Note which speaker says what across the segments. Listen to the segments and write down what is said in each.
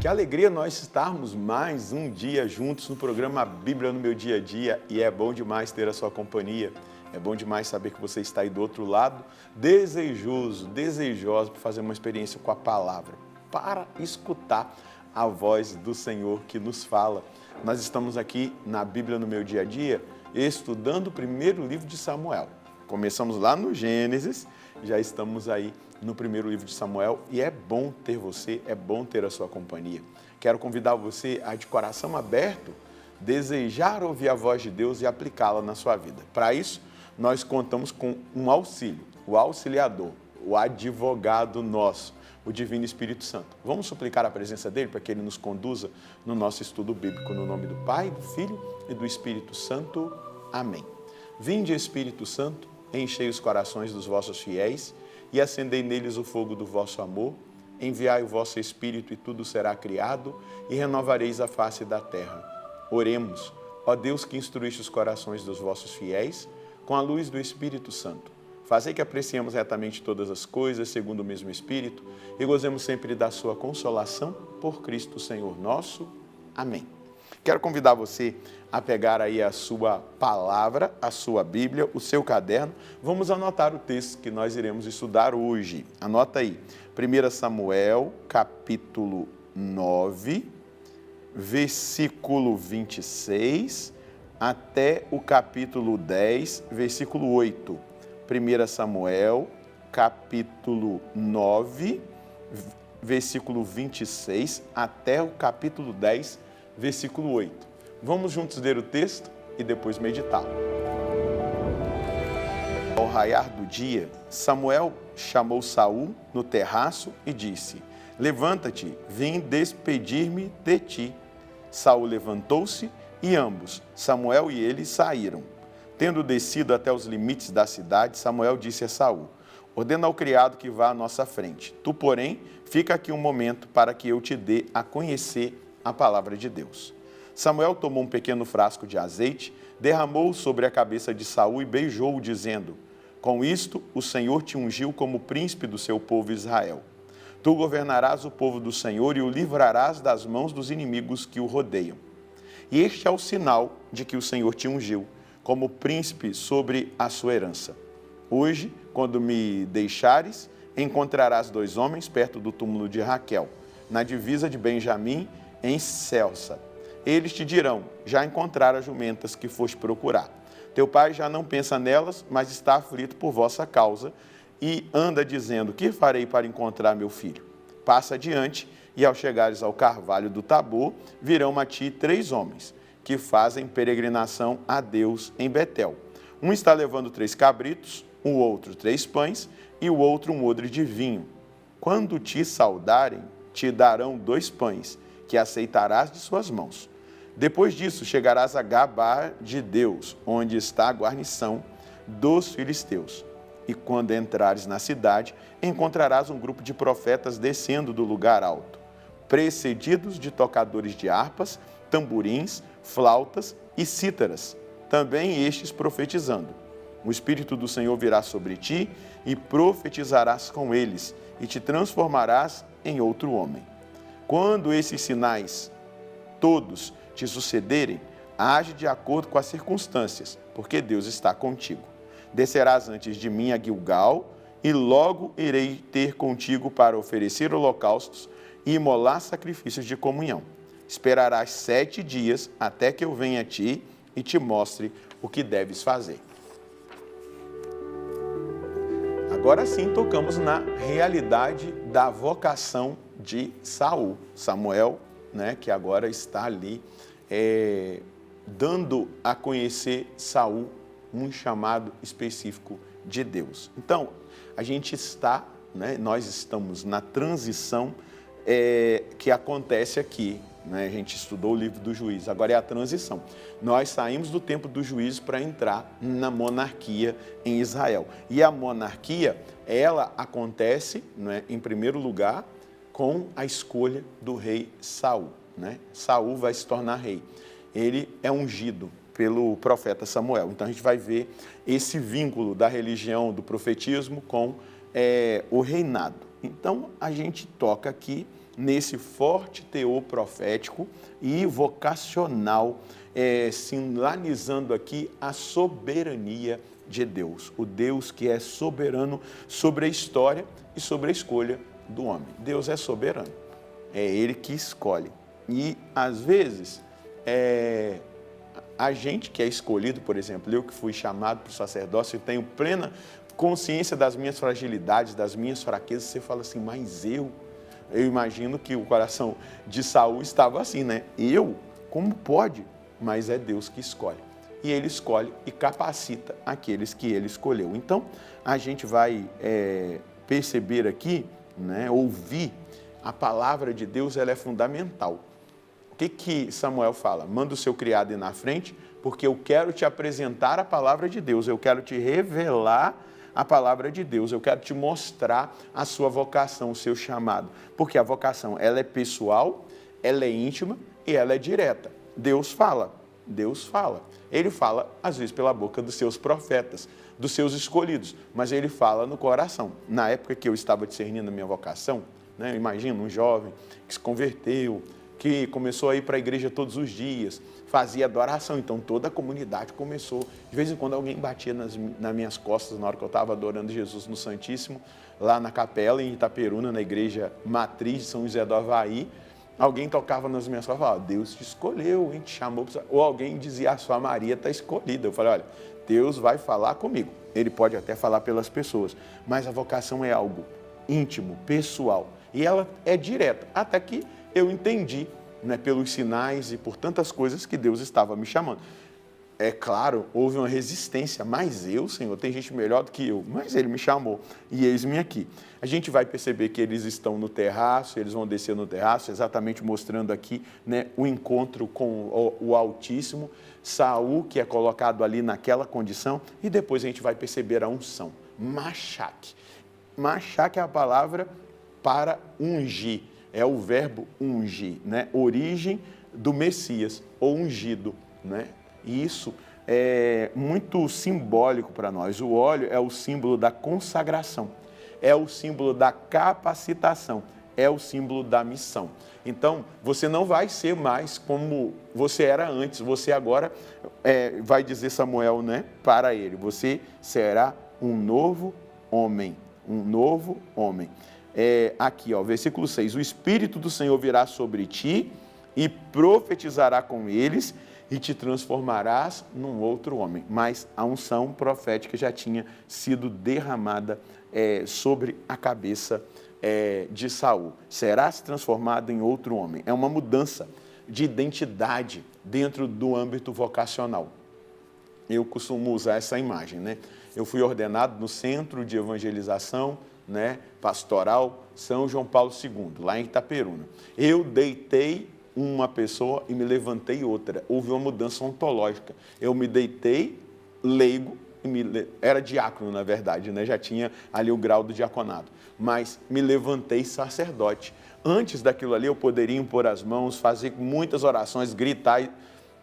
Speaker 1: Que alegria nós estarmos mais um dia juntos no programa Bíblia no Meu Dia a Dia, e é bom demais ter a sua companhia. É bom demais saber que você está aí do outro lado, desejoso por fazer uma experiência com a palavra, para escutar a voz do Senhor que nos fala. Nós estamos aqui na Bíblia no Meu Dia a Dia, estudando o primeiro livro de Samuel. Começamos lá no Gênesis, já estamos aí no primeiro livro de Samuel, e é bom ter você, é bom ter a sua companhia. Quero convidar você a, de coração aberto, desejar ouvir a voz de Deus e aplicá-la na sua vida. Para isso, nós contamos com um auxílio, o auxiliador, o advogado nosso, o Divino Espírito Santo. Vamos suplicar a presença dele para que ele nos conduza no nosso estudo bíblico, no nome do Pai, do Filho e do Espírito Santo. Amém. Vinde, Espírito Santo, enchei os corações dos vossos fiéis e acendei neles o fogo do vosso amor. Enviai o vosso Espírito e tudo será criado e renovareis a face da terra. Oremos, ó Deus que instruíste os corações dos vossos fiéis com a luz do Espírito Santo. Fazei que apreciemos retamente todas as coisas segundo o mesmo Espírito e gozemos sempre da sua consolação por Cristo Senhor nosso. Amém. Quero convidar você a pegar aí a sua palavra, a sua Bíblia, o seu caderno. Vamos anotar o texto que nós iremos estudar hoje. Anota aí, 1 Samuel, capítulo 9, versículo 26, até o capítulo 10, versículo 8. 1 Samuel, capítulo 9, versículo 26, até o capítulo 10, versículo 8. Vamos juntos ler o texto e depois meditar. Ao raiar do dia, Samuel chamou Saul no terraço e disse: Levanta-te, vim despedir-me de ti. Saul levantou-se e ambos, Samuel e ele, saíram. Tendo descido até os limites da cidade, Samuel disse a Saul: Ordena ao criado que vá à nossa frente. Tu, porém, fica aqui um momento para que eu te dê a conhecer a palavra de Deus. Samuel tomou um pequeno frasco de azeite, derramou-o sobre a cabeça de Saul e beijou-o, dizendo: Com isto o Senhor te ungiu como príncipe do seu povo Israel. Tu governarás o povo do Senhor e o livrarás das mãos dos inimigos que o rodeiam. E este é o sinal de que o Senhor te ungiu como príncipe sobre a sua herança. Hoje, quando me deixares, encontrarás 2 homens perto do túmulo de Raquel, na divisa de Benjamim, em Selsa. Eles te dirão: já encontraram as jumentas que foste procurar. Teu pai já não pensa nelas, mas está aflito por vossa causa e anda dizendo: que farei para encontrar meu filho? Passa adiante e, ao chegares ao carvalho do Tabor, virão a ti 3 homens que fazem peregrinação a Deus em Betel. Um está levando 3 cabritos, o outro 3 pães e o outro um odre de vinho. Quando te saudarem, te darão 2 pães, que aceitarás de suas mãos. Depois disso, chegarás a Gabá de Deus, onde está a guarnição dos filisteus. E quando entrares na cidade, encontrarás um grupo de profetas descendo do lugar alto, precedidos de tocadores de harpas, tamborins, flautas e cítaras, também estes profetizando. O Espírito do Senhor virá sobre ti e profetizarás com eles, e te transformarás em outro homem. Quando esses sinais todos te sucederem, age de acordo com as circunstâncias, porque Deus está contigo. Descerás antes de mim a Gilgal, e logo irei ter contigo para oferecer holocaustos e imolar sacrifícios de comunhão. Esperarás 7 dias até que eu venha a ti e te mostre o que deves fazer. Agora sim tocamos na realidade da vocação de Saul. Samuel, que agora está ali dando a conhecer Saul um chamado específico de Deus. Então, a gente está, nós estamos na transição que acontece aqui. A gente estudou o livro do Juízes, agora é a transição. Nós saímos do tempo dos juízes para entrar na monarquia em Israel. E a monarquia, ela acontece, em primeiro lugar, com a escolha do rei Saul. Saul vai se tornar rei. Ele é ungido pelo profeta Samuel. Então a gente vai ver esse vínculo da religião, do profetismo com o reinado. Então a gente toca aqui nesse forte teor profético e vocacional, sinalizando aqui a soberania de Deus, o Deus que é soberano sobre a história e sobre a escolha do homem. Deus é soberano, é Ele que escolhe. E, às vezes, a gente que é escolhido, por exemplo, eu que fui chamado para o sacerdócio e tenho plena consciência das minhas fragilidades, das minhas fraquezas, você fala assim, mas eu imagino que o coração de Saul estava assim, né? Como pode? Mas é Deus que escolhe. E Ele escolhe e capacita aqueles que Ele escolheu. Então, a gente vai perceber aqui, né, ouvir a palavra de Deus, ela é fundamental. O que Samuel fala? Manda o seu criado ir na frente, porque eu quero te apresentar a palavra de Deus, eu quero te revelar a palavra de Deus, eu quero te mostrar a sua vocação, o seu chamado. Porque a vocação, ela é pessoal, ela é íntima e ela é direta. Deus fala. Ele fala, às vezes, pela boca dos seus profetas, dos seus escolhidos, mas Ele fala no coração. Na época que eu estava discernindo a minha vocação, né, imagina um jovem que se converteu, que começou a ir para a igreja todos os dias, fazia adoração, então toda a comunidade começou. De vez em quando alguém batia nas minhas costas na hora que eu estava adorando Jesus no Santíssimo, lá na capela em Itaperuna, na igreja matriz de São José do Havaí. Alguém tocava nas minhas costas e falava, Deus te escolheu, hein, te chamou. Ou alguém dizia, a sua Maria está escolhida. Eu falei, olha, Deus vai falar comigo. Ele pode até falar pelas pessoas, mas a vocação é algo íntimo, pessoal. E ela é direta, até que eu entendi, né, pelos sinais e por tantas coisas que Deus estava me chamando. É claro, houve uma resistência, mas eu, Senhor, tem gente melhor do que eu, mas Ele me chamou e eis-me aqui. A gente vai perceber que eles estão no terraço, eles vão descer no terraço, exatamente mostrando aqui, né, o encontro com o Altíssimo, Saul, que é colocado ali naquela condição, e depois a gente vai perceber a unção, Machaque. Machaque é a palavra para ungir, é o verbo ungir, né? Origem do Messias, ou ungido, né? E isso é muito simbólico para nós. O óleo é o símbolo da consagração, é o símbolo da capacitação, é o símbolo da missão. Então, você não vai ser mais como você era antes, você agora, vai dizer Samuel, né, para ele, você será um novo homem, um novo homem. Aqui, ó, versículo 6, o Espírito do Senhor virá sobre ti e profetizará com eles e te transformarás num outro homem. Mas a unção profética já tinha sido derramada sobre a cabeça de Saul. Serás transformado em outro homem. É uma mudança de identidade dentro do âmbito vocacional. Eu costumo usar essa imagem, né? Eu fui ordenado no Centro de Evangelização, né, Pastoral São João Paulo II, lá em Itaperuna. Eu deitei uma pessoa e me levantei outra. Houve uma mudança ontológica. Eu me deitei leigo, era diácono, na verdade, né? Já tinha ali o grau do diaconado, mas me levantei sacerdote. Antes daquilo ali, eu poderia impor as mãos, fazer muitas orações, gritar, e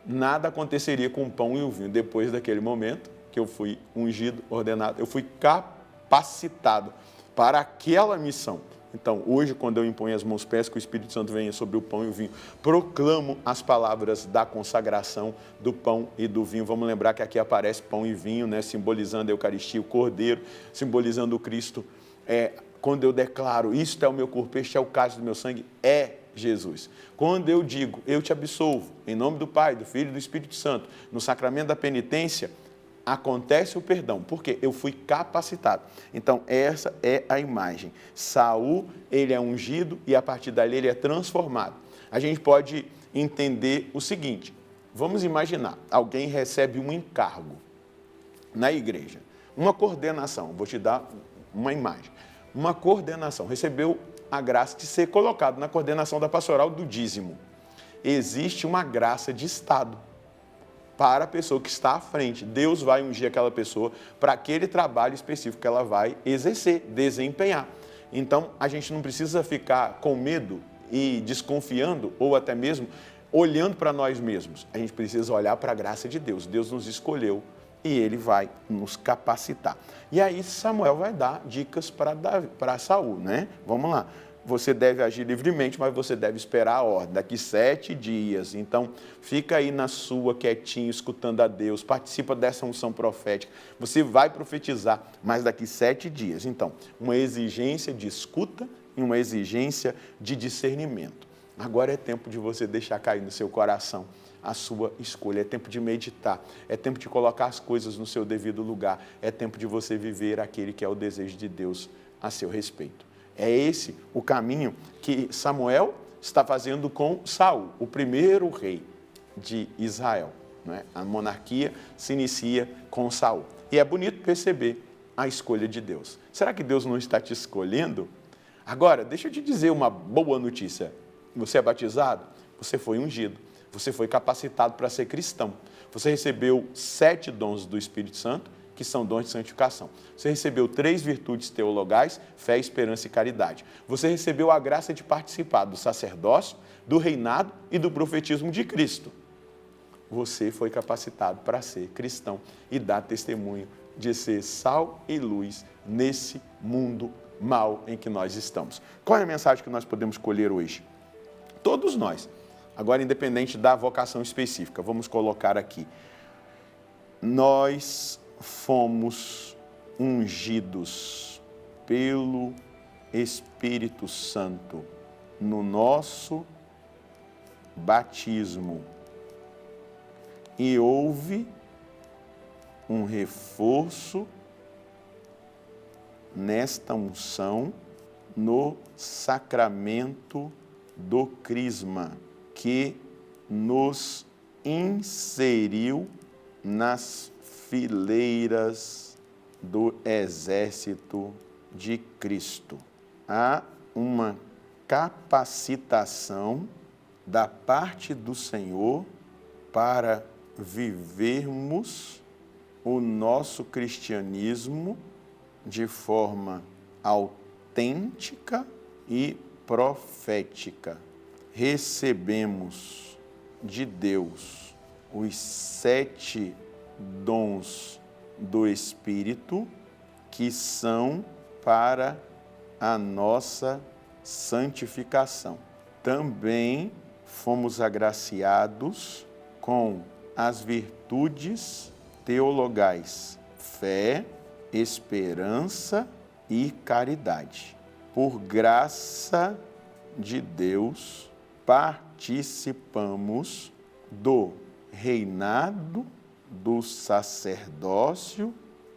Speaker 1: nada aconteceria com o pão e o vinho. Depois daquele momento que eu fui ungido, ordenado, eu fui capacitado para aquela missão. Então, hoje, quando eu imponho as mãos, peço que o Espírito Santo venha sobre o pão e o vinho, proclamo as palavras da consagração do pão e do vinho. Vamos lembrar que aqui aparece pão e vinho, né, simbolizando a Eucaristia, o Cordeiro, simbolizando o Cristo. Quando eu declaro, isto é o meu corpo, este é o cálice do meu sangue, é Jesus. Quando eu digo, eu te absolvo, em nome do Pai, do Filho e do Espírito Santo, no sacramento da penitência, acontece o perdão, porque eu fui capacitado. Então, essa é a imagem. Saul, ele é ungido e a partir dali ele é transformado. A gente pode entender o seguinte, vamos imaginar, alguém recebe um encargo na igreja, uma coordenação, vou te dar uma imagem, uma coordenação, recebeu a graça de ser colocado na coordenação da pastoral do dízimo. Existe uma graça de Estado para a pessoa que está à frente. Deus vai ungir aquela pessoa para aquele trabalho específico que ela vai exercer, desempenhar. Então, a gente não precisa ficar com medo e desconfiando, ou até mesmo olhando para nós mesmos. A gente precisa olhar para a graça de Deus. Deus nos escolheu e Ele vai nos capacitar. E aí Samuel vai dar dicas para Saul, né? Vamos lá. você deve agir livremente, mas você deve esperar a ordem, daqui 7 dias. Então, fica aí na sua, quietinho, escutando a Deus, participa dessa unção profética. Você vai profetizar, mas daqui 7 dias. Então, uma exigência de escuta e uma exigência de discernimento. Agora é tempo de você deixar cair no seu coração a sua escolha, é tempo de meditar, é tempo de colocar as coisas no seu devido lugar, é tempo de você viver aquele que é o desejo de Deus a seu respeito. É esse o caminho que Samuel está fazendo com Saul, o primeiro rei de Israel. Não é? A monarquia se inicia com Saul. E é bonito perceber a escolha de Deus. Será que Deus não está te escolhendo? Agora, deixa eu te dizer uma boa notícia. Você é batizado? Você foi ungido. Você foi capacitado para ser cristão. Você recebeu 7 dons do Espírito Santo, que são dons de santificação. Você recebeu 3 virtudes teologais, fé, esperança e caridade. Você recebeu a graça de participar do sacerdócio, do reinado e do profetismo de Cristo. Você foi capacitado para ser cristão e dar testemunho de ser sal e luz nesse mundo mau em que nós estamos. Qual é a mensagem que nós podemos colher hoje? Todos nós. Agora, independente da vocação específica, vamos colocar aqui. Nós fomos ungidos pelo Espírito Santo no nosso batismo. E houve um reforço nesta unção no sacramento do crisma, que nos inseriu nas fileiras do exército de Cristo. Há uma capacitação da parte do Senhor para vivermos o nosso cristianismo de forma autêntica e profética. Recebemos de Deus os 7 dons do Espírito, que são para a nossa santificação. Também fomos agraciados com as virtudes teologais, fé, esperança e caridade. Por graça de Deus, participamos do reinado, do sacerdócio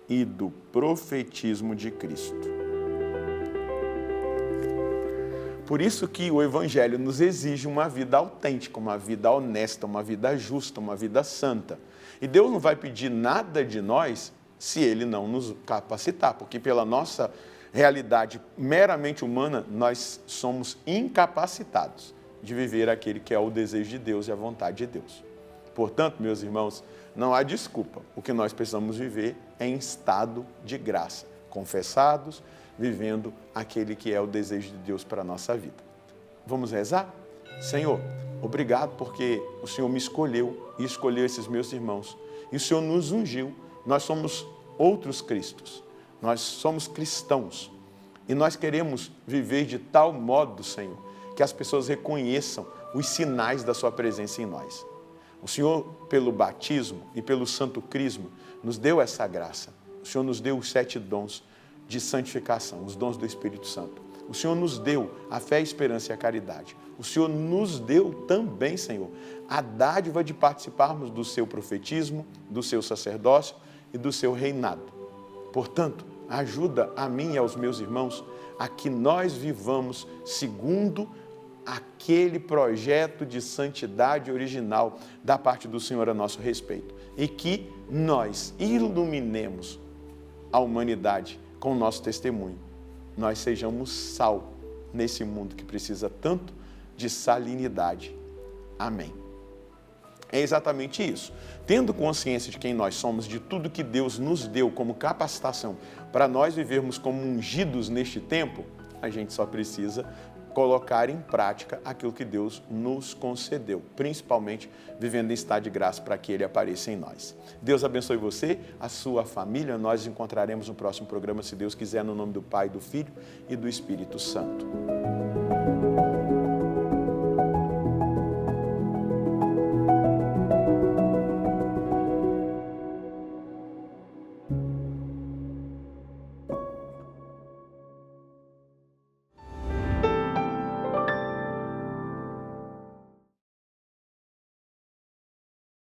Speaker 1: e do profetismo de Cristo. Por isso que o Evangelho nos exige uma vida autêntica, uma vida honesta, uma vida justa, uma vida santa. E Deus não vai pedir nada de nós se Ele não nos capacitar, porque pela nossa realidade meramente humana, nós somos incapacitados de viver aquele que é o desejo de Deus e a vontade de Deus. Portanto, meus irmãos, não há desculpa. O que nós precisamos viver é em estado de graça, confessados, vivendo aquele que é o desejo de Deus para a nossa vida. Vamos rezar? Senhor, obrigado porque o Senhor me escolheu e escolheu esses meus irmãos. E o Senhor nos ungiu. Nós somos outros Cristos. Nós somos cristãos. E nós queremos viver de tal modo, Senhor, que as pessoas reconheçam os sinais da sua presença em nós. O Senhor, pelo batismo e pelo santo crisma, nos deu essa graça. O Senhor nos deu os 7 dons de santificação, os dons do Espírito Santo. O Senhor nos deu a fé, a esperança e a caridade. O Senhor nos deu também, Senhor, a dádiva de participarmos do seu profetismo, do seu sacerdócio e do seu reinado. Portanto, ajuda a mim e aos meus irmãos a que nós vivamos segundo aquele projeto de santidade original da parte do Senhor a nosso respeito. E que nós iluminemos a humanidade com o nosso testemunho. Nós sejamos sal nesse mundo que precisa tanto de salinidade. Amém. É exatamente isso. Tendo consciência de quem nós somos, de tudo que Deus nos deu como capacitação para nós vivermos como ungidos neste tempo, a gente só precisa colocar em prática aquilo que Deus nos concedeu, principalmente vivendo em estado de graça para que Ele apareça em nós. Deus abençoe você, a sua família. Nós nos encontraremos no próximo programa, se Deus quiser, no nome do Pai, do Filho e do Espírito Santo.